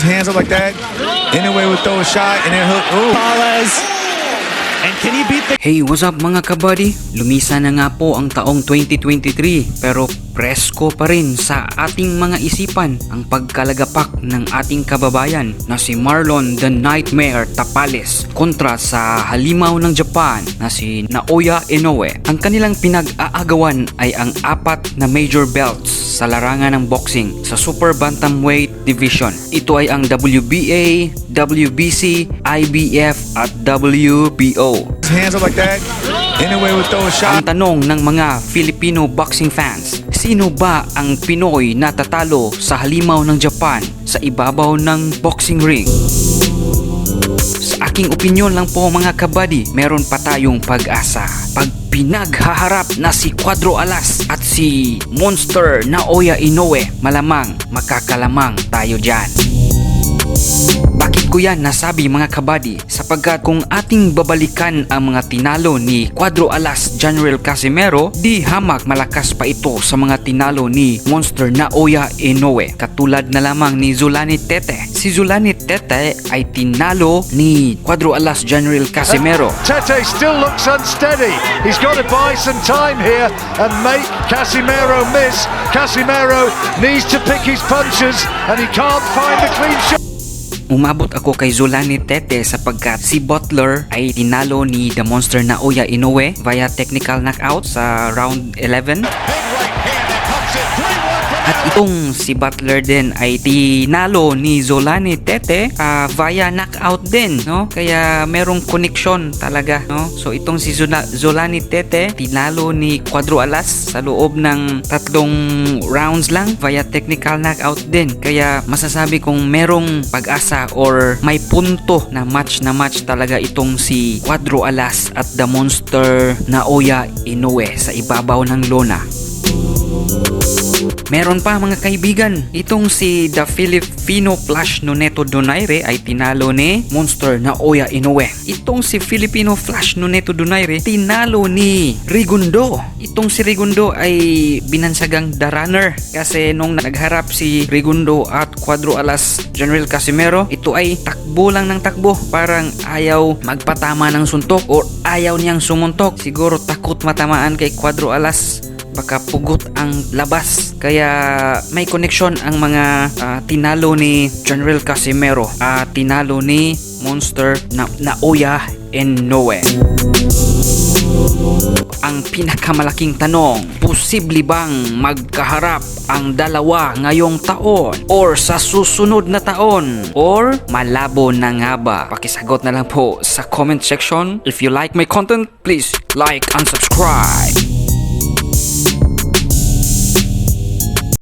Hands up like that. Anyway, would throw a shot and then hook. Ooh. Paulez. And can he beat the... Hey, what's up mga kabady? Lumisa na nga po ang taong 2023 pero presko pa rin sa ating mga isipan ang pagkalagapak ng ating kababayan na si Marlon the Nightmare Tapales kontra sa halimaw ng Japan na si Naoya Inoue. Ang kanilang pinag-aagawan ay ang 4 na major belts sa larangan ng boxing sa Super Bantamweight Division. Ito ay ang WBA, WBC, IBF at WBO. Hands up like that. Anyway, would throw a shot. Ang tanong ng mga Filipino boxing fans, sino ba ang Pinoy na tatalo sa halimaw ng Japan sa ibabaw ng boxing ring? Sa aking opinyon lang po mga kabady, meron pa tayong pag-asa. Pag pinaghaharap na si Cuadro Alas at si Monster Naoya Inoue, malamang makakalamang tayo dyan. Bakit ko yan nasabi mga kabady? Sapagkat kung ating babalikan ang mga tinalo ni Cuadro Alas General Casimero, di hamak malakas pa ito sa mga tinalo ni Monster Naoya Inoue. Katulad na lamang ni Zulani Tete. Si Zulani Tete ay tinalo ni Cuadro Alas General Casimero. Tete still looks unsteady. He's got to buy some time here and make Casimero miss. Casimero needs to pick his punches and he can't find the clean shot. Umabot ako kay Zulani Tete sapagkat si Butler ay tinalo ni The Monster Naoya Inoue via technical knockout sa round 11. At itong si Butler din ay tinalo ni Zulani Tete via knockout din, no? Kaya merong connection talaga, no? So itong si Zulani Tete tinalo ni Cuadro Alas sa loob ng 3 rounds lang via technical knockout din. Kaya masasabi kong merong pag-asa or may punto na match talaga itong si Cuadro Alas at The Monster Naoya Inoue sa ibabaw ng lona. Meron pa mga kaibigan, itong si The Filipino Flash Nuneto Donaire ay tinalo ni Monster Naoya Inoue. Itong si Filipino Flash Nuneto Donaire tinalo ni Rigundo. Itong si Rigundo ay binansagang the runner kasi nung nagharap si Rigundo at Cuadro Alas General Casimero, ito ay takbo lang ng takbo, parang ayaw magpatama ng suntok o ayaw niyang sumuntok. Siguro takot matamaan kay Cuadro Alas, baka pugot ang labas. Kaya may connection ang mga tinalo ni General Casimero at tinalo ni Monster Naoya Inoue. Ang pinakamalaking tanong, posible bang magkaharap ang dalawa ngayong taon or sa susunod na taon or malabo na nga ba? Pakisagot na lang po sa comment section. If you like my content, please like and subscribe.